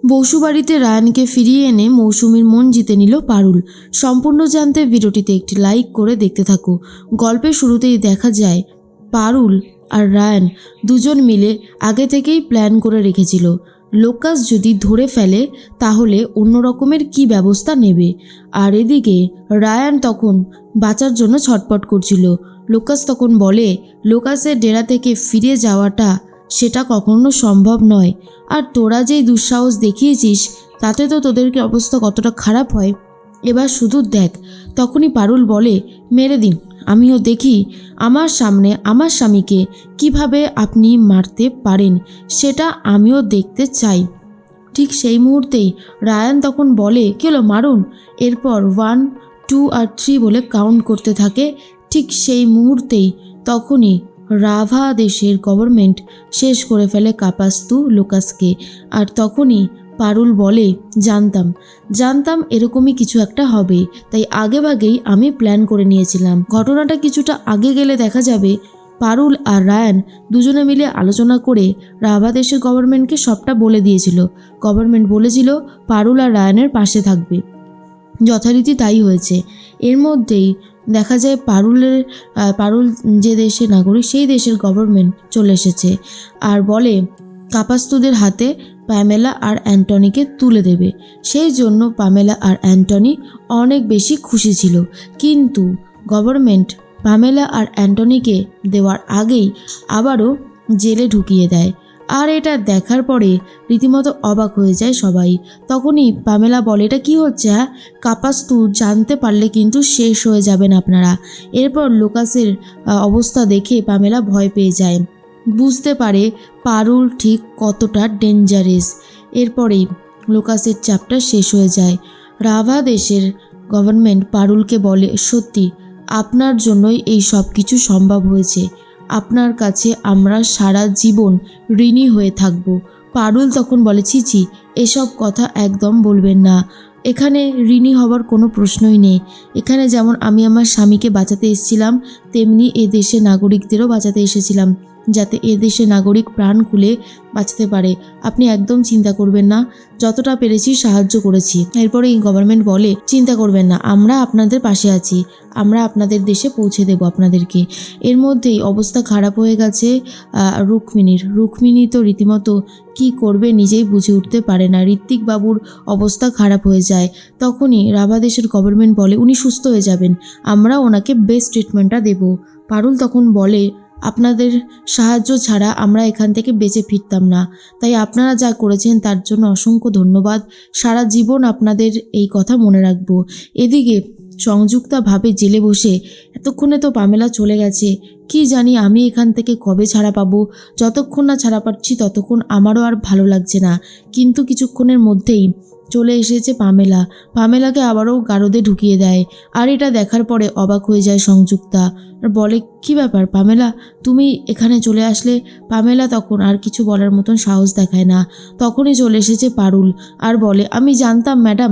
বসুবাড়িতে রায়ানকে ফিরিয়ে এনে মৌসুমীর মন জিতে নিল পারুল। সম্পূর্ণ জানতে ভিডিওটিতে একটি লাইক করে দেখতে থাকো। গল্পের শুরুতেই দেখা যায় পারুল আর রায়ান দুজন মিলে আগে থেকেই প্ল্যান করে রেখেছিল লোকাস যদি ধরে ফেলে তাহলে অন্য রকমের কি ব্যবস্থা নেবে। আর এদিকে রায়ান তখন বাঁচার জন্য ছটপট করছিল। লোকাস তখন বলে লোকাসের ডেরা থেকে ফিরে যাওয়াটা সেটা কখনো সম্ভব নয়, আর তোরা যেই দুঃসাহস দেখিয়েছিস তাতে তো তোদেরকে অবস্থা কতটা খারাপ হয় এবার শুধু দেখ। তখনই পারুল বলে মেরে দিন, আমিও দেখি আমার সামনে আমার স্বামীকে কিভাবে আপনি মারতে পারেন, সেটা আমিও দেখতে চাই। ঠিক সেই মুহূর্তেই রায়ান তখন বলে কি হলো মারুন। এরপর 1, 2 আর 3 বলে কাউন্ট করতে থাকে। ঠিক সেই মুহূর্তেই তখনই রাভা দেশের গভর্নমেন্ট শেষ করে ফেলে কাপাস্তু লোকাসকে। আর তখনই পারুল বলে জানতাম এরকমই কিছু একটা হবে, তাই আগেভাগেই আমি প্ল্যান করে নিয়েছিলাম। ঘটনাটা কিছুটা আগে গেলে দেখা যাবে পারুল আর রায়ান দুজনে মিলে আলোচনা করে রাভা দেশের গভর্নমেন্টকে সবটা বলে দিয়েছিল। গভর্নমেন্ট বলেছিল পারুল আর রায়ানের পাশে থাকবে, যথারীতি তাই হয়েছে। এর মধ্যেই দেখা যায় পারুল যে দেশের নাগরিক সেই দেশের গভর্নমেন্ট চলে এসেছে আর বলে কাপাস্তুদের হাতে পামেলা আর অ্যান্টনিকে তুলে দেবে। সেই জন্য পামেলা আর অ্যান্টনি অনেক বেশি খুশি ছিল, কিন্তু গভর্নমেন্ট পামেলা আর অ্যান্টনিকে দেওয়ার আগেই আবারও জেলে ঢুকিয়ে দেয়। আর এটা দেখার পরে রীতিমতো অবাক হয়ে যায় সবাই। তখনই পামেলা বলে এটা কি হচ্ছে, হ্যাঁ কাপাস্তু জানতে পারলে কিন্তু শেষ হয়ে যাবেন আপনারা। এরপর লোকাসের অবস্থা দেখে পামেলা ভয় পেয়ে যায়, বুঝতে পারে পারুল ঠিক কতটা ডেঞ্জারাস। এরপরেই লোকাসের চাপটা শেষ হয়ে যায়। রাভা দেশের গভর্নমেন্ট পারুলকে বলে সত্যি আপনার জন্যই এই সব কিছু সম্ভব হয়েছে, আপনার কাছে আমরা সারা জীবন ঋণী হয়ে থাকব। পারুল তখন বলে ছি এসব কথা একদম বলবেন না, এখানে ঋণী হবার কোনো প্রশ্নই নেই। এখানে যেমন আমি আমার স্বামীকে বাঁচাতে এসেছিলাম তেমনি এ দেশের নাগরিকদেরও বাঁচাতে এসেছিলাম, যাতে এ দেশের নাগরিক প্রাণ খুলে বাঁচতে পারে। আপনি একদম চিন্তা করবেন না, যতটা পেরেছি সাহায্য করেছি। এরপরে এই গভর্নমেন্ট বলে চিন্তা করবেন না, আমরা আপনাদের পাশে আছি, আমরা আপনাদের দেশে পৌঁছে দেব আপনাদেরকে। এর মধ্যেই অবস্থা খারাপ হয়ে গেছে রুক্মিণী তো রীতিমতো কি করবে নিজেই বুঝে উঠতে পারে না। ঋত্বিক বাবুর অবস্থা খারাপ হয়ে যায়। তখনই রাভা দেশের গভর্নমেন্ট বলে উনি সুস্থ হয়ে যাবেন, আমরা ওনাকে বেস্ট ট্রিটমেন্টটা দেব। পারুল তখন বলে আপনাদের সাহায্য ছাড়া আমরা এখান থেকে বেঁচে ফিরতাম না, তাই আপনারা যা করেছেন তার জন্য অসংখ্য ধন্যবাদ, সারা জীবন আপনাদের এই কথা মনে রাখবো। এদিকে সংযুক্তা ভাবে জেলে বসে এতক্ষণে তো পামেলা চলে গেছে, কি জানি আমি এখান থেকে কবে ছাড়া পাবো। যতক্ষণ না ছাড়া পাচ্ছি ততক্ষণ আমারও আর ভালো লাগছে না। কিন্তু কিছুক্ষণের মধ্যেই চলে এসেছে পামেলাকে আবারও গারদে ঢুকিয়ে দেয়। আর এটা দেখার পরে অবাক হয়ে যায় সংযুক্তা আর বলে কি ব্যাপার পামেলা, তুমি এখানে চলে আসলে। পামেলা তখন আর কিছু বলার মতন সাহস দেখায় না। তখনই চলে এসেছে পারুল আর বলে আমি জানতাম ম্যাডাম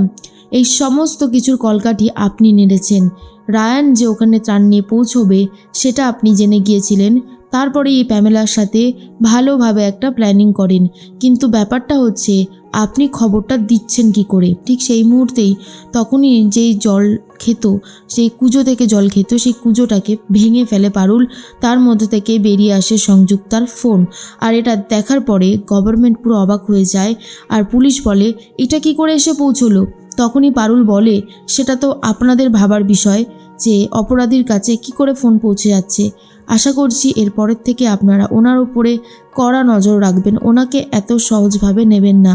এই সমস্ত কিছুর কলকাঠি আপনি নেড়েছেন। রায়ান যে ওখানে ত্রাণ নিয়ে পৌঁছবে সেটা আপনি জেনে গিয়েছিলেন, তারপরে এই প্যামেলার সাথে ভালোভাবে একটা প্ল্যানিং করেন, কিন্তু ব্যাপারটা হচ্ছে আপনি খবরটা দিচ্ছেন কি করে। ঠিক সেই মুহূর্তেই তখনই যেই জল খেত, সেই কুজো থেকে জল খেত, সেই কুজোটাকে ভেঙে ফেলে পারুল। তার মধ্যে থেকে বেরিয়ে আসে সংযুক্তার ফোন। আর এটা দেখার পরে গভর্নমেন্ট পুরো অবাক হয়ে যায় আর পুলিশ বলে এটা কি করে এসে পৌঁছলো। তখনই পারুল বলে সেটা তো আপনাদের ভাবার বিষয় যে অপরাধীর কাছে কি করে ফোন পৌঁছে যাচ্ছে। আশা করছি এরপরের থেকে আপনারা ওনার উপরে কড়া নজর রাখবেন, ওনাকে এত সহজভাবে নেবেন না।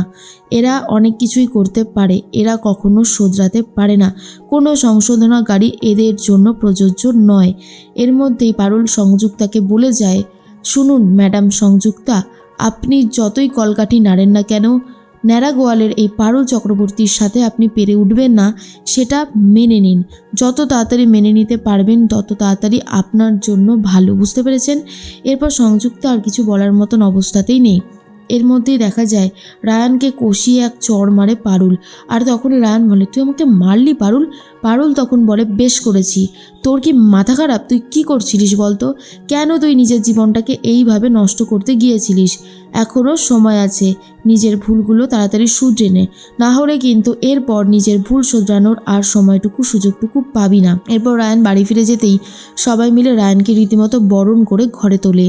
এরা অনেক কিছুই করতে পারে, এরা কখনো শোধরাতে পারে না, কোনো সংশোধনাগারী এদের জন্য প্রযোজ্য নয়। এর মধ্যেই পারুল সংযুক্তাকে বলে যায় শুনুন ম্যাডাম সংযুক্তা, আপনি যতই কলকাঠি নাড়েন না কেন, ন্যাড়া গোয়ালের এই পারুল চক্রবর্তীর সাথে আপনি পেরে উঠবেন না, সেটা মেনে নিন। যত তাড়াতাড়ি মেনে নিতে পারবেন তত তাড়াতাড়ি আপনার জন্য ভালো, বুঝতে পেরেছেন। এরপর সংযুক্ত আর কিছু বলার মতন অবস্থাতেই নেই। এর মধ্যেই দেখা যায় রায়ানকে কষিয়ে এক চড় মারে পারুল। আর তখনই রায়ান বলে তুই আমাকে মারলি পারুল। পারুল তখন বলে বেশ করেছি, তোর কি মাথা খারাপ? তুই কি করছিলিস বলতো? কেন তুই নিজের জীবনটাকে এইভাবে নষ্ট করতে গিয়েছিলিস? এখনও সময় আছে, নিজের ভুলগুলো তাড়াতাড়ি শুধরে নে, না হলে কিন্তু এরপর নিজের ভুল শুধরানোর আর সময়টুকু সুযোগটুকু পাবি না। এরপর রায়ান বাড়ি ফিরে যেতেই সবাই মিলে রায়ানকে রীতিমতো বরণ করে ঘরে তোলে।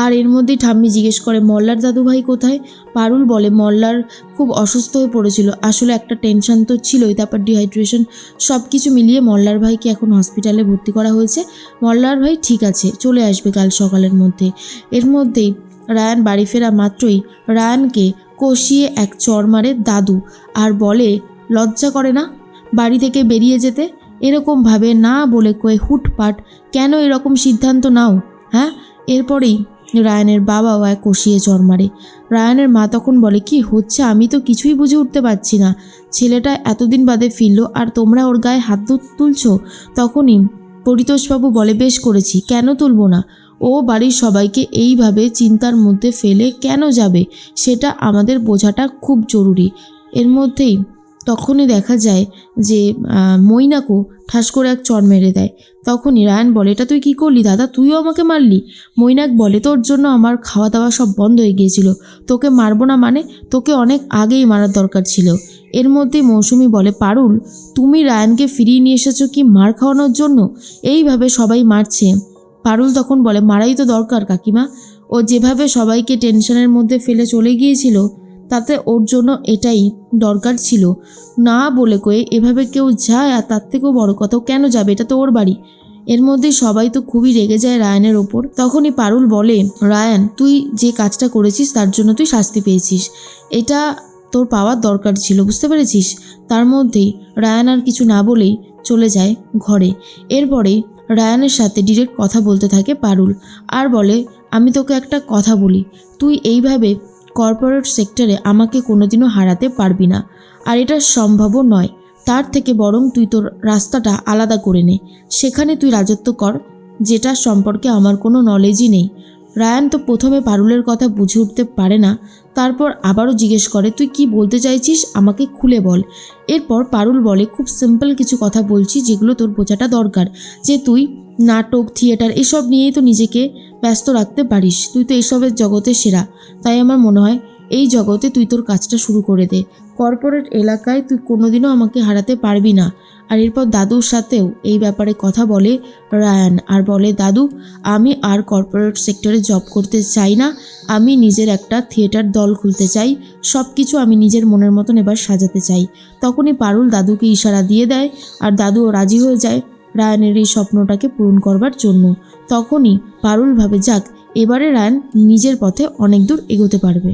আর এর মধ্যেই ঠাম্মি জিজ্ঞেস করে মল্লার দাদুভাই কোথায়? পারুল বলে মল্লার খুব অসুস্থ হয়ে পড়েছিল, আসলে একটা টেনশন তো ছিলই, তারপর ডিহাইড্রেশন, সব কিছু মিলিয়ে মল্লার ভাইকে এখন হসপিটালে ভর্তি করা হয়েছে। মল্লার ভাই ঠিক আছে, চলে আসবে কাল সকালের মধ্যে। এর মধ্যেই রায়ান বাড়ি ফেরা মাত্রই রায়ানকে কষিয়ে এক চড় মারে দাদু, আর বলে লজ্জা করে না বাড়ি থেকে বেরিয়ে যেতে? এরকমভাবে না বলে কয়ে হুটপাট কেন এরকম সিদ্ধান্ত নাও, হ্যাঁ? এরপরেই রায়ানের বাবাও এক কষিয়ে চড় মারে। রায়ানের মা তখন বলে কি হচ্ছে আমি তো কিছুই বুঝে উঠতে পারছি না, ছেলেটা এতদিন বাদে ফিরল আর তোমরা ওর গায়ে হাত তুলছো। তখনই পরিতোষবাবু বলে বেশ করেছি, কেন তুলবো না? ও বাড়ির সবাইকে এইভাবে চিন্তার মধ্যে ফেলে কেন যাবে, সেটা আমাদের বোঝাটা খুব জরুরি। এর মধ্যেই তখনই দেখা যায় যে মৈনাকও ঠাস করে এক চড় মেরে দেয়। তখনই রায়ান বলে এটা তুই কী করলি দাদা, তুইও আমাকে মারলি? মৈনাক বলে তোর জন্য আমার খাওয়া দাওয়া সব বন্ধ হয়ে গিয়েছিল, তোকে মারবো না মানে? তোকে অনেক আগেই মারার দরকার ছিল। এর মধ্যেই মৌসুমি বলে পারুল, তুমি রায়ানকে ফিরিয়ে নিয়ে এসেছো কি মার খাওয়ানোর জন্য? এইভাবে সবাই মারছে। পারুল তখন বলে মারাই তো দরকার কাকিমা, ও যেভাবে সবাইকে টেনশনের মধ্যে ফেলে চলে গিয়েছিল তাতে ওর জন্য এটাই দরকার ছিল। না বলে কয়ে এভাবে কেউ যায়, আর তার থেকেও বড় কথা কেন যাবে, এটা তো ওর বাড়ি। এর মধ্যে সবাই তো খুবই রেগে যায় রায়ানের ওপর। তখনই পারুল বলে রায়ান তুই যে কাজটা করেছিস তার জন্য তুই শাস্তি পেয়েছিস, এটা তোর পাওয়ার দরকার ছিল, বুঝতে পেরেছিস? তার মধ্যেই রায়ান আর কিছু না বলেই চলে যায় ঘরে। এরপরে রায়ানের সাথে ডিরেক্ট কথা বলতে থাকে পারুল, আর বলে আমি তোকে একটা কথা বলি, তুই এইভাবে কর্পোরেট সেক্টরে আমাকে কোনোদিনও হারাতে পারবি না, আর এটা সম্ভবও নয়। তার থেকে বরং তুই তোর রাস্তাটা আলাদা করে নে, সেখানে তুই রাজত্ব কর, যেটা সম্পর্কে আমার কোনো নলেজই নেই। রায়ান তো প্রথমে পারুলের কথা বুঝে উঠতে পারে না, তারপর আবারও জিজ্ঞেস করে তুই কি বলতে চাইছিস, আমাকে খুলে বল। এরপর পারুল বলে খুব সিম্পল কিছু কথা বলছি যেগুলো তোর বোঝাটা দরকার, যে তুই নাটক থিয়েটার এসব নিয়েই তো নিজেকে ব্যস্ত রাখতে পারিস, তুই তো এসবের জগতে সেরা, তাই আমার মনে হয় এই জগতে তুই তোর কাজটা শুরু করে দে। কর্পোরেট এলাকায় তুই কোনোদিনও আমাকে হারাতে পারবি না। আর এরপর দাদুর সাথেও এই ব্যাপারে কথা বলে রায়ান, আর বলে দাদু আমি আর কর্পোরেট সেক্টরে জব করতে চাই না, আমি নিজের একটা থিয়েটার দল খুলতে চাই, সব কিছু আমি নিজের মনের মতন এবার সাজাতে চাই। তখনই পারুল দাদুকে ইশারা দিয়ে দেয়, আর দাদুও রাজি হয়ে যায় রায়ানের এই স্বপ্নটাকে পূরণ করবার জন্য। তখনই পারুল ভাবে যাক এবারে রায়ান নিজের পথে অনেক দূর এগোতে পারবে।